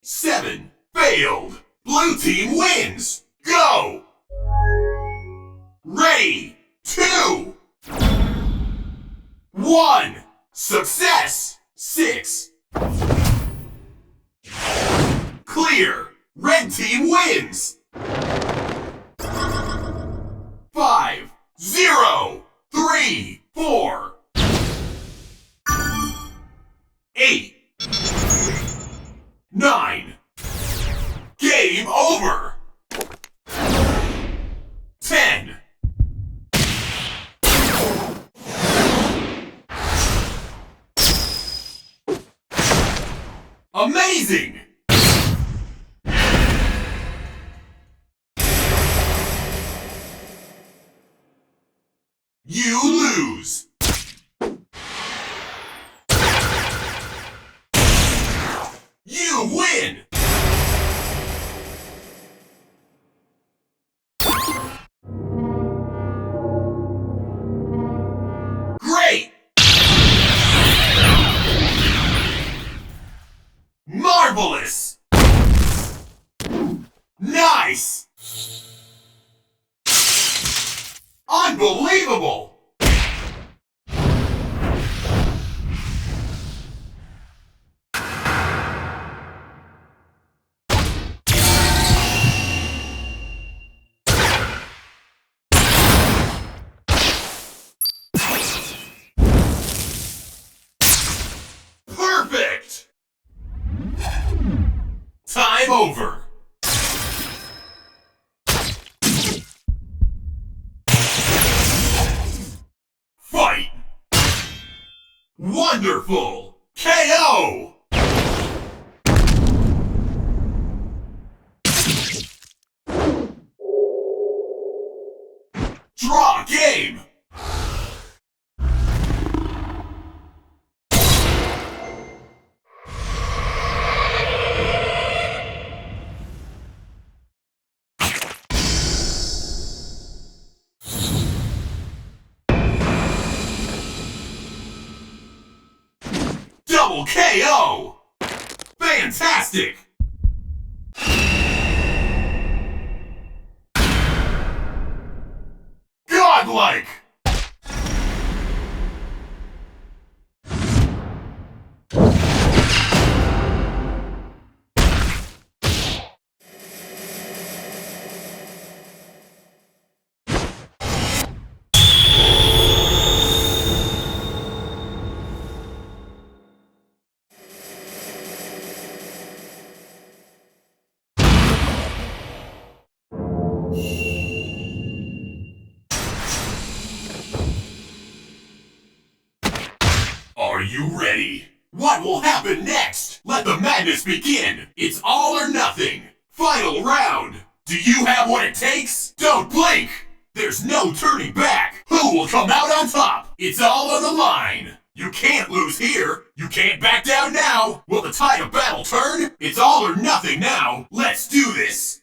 7. Failed. Blue team wins. Go! Ready. 2. 1. Success. 6. Clear. Red team wins. 5. 0. 3. 4. 8. 9. Game over. 10. Amazing! You lose. You win. Great. Marvelous. Nice. Unbelievable. Perfect! Time over! Fight! Wonderful! KO! Draw game! Double KO! Fantastic! Godlike! Are you ready? What will happen next? Let the madness begin! It's all or nothing! Final round! Do you have what it takes? Don't blink! There's no turning back! Who will come out on top? It's all on the line! You can't lose here! You can't back down now! Will the tide of battle turn? It's all or nothing now! Let's do this!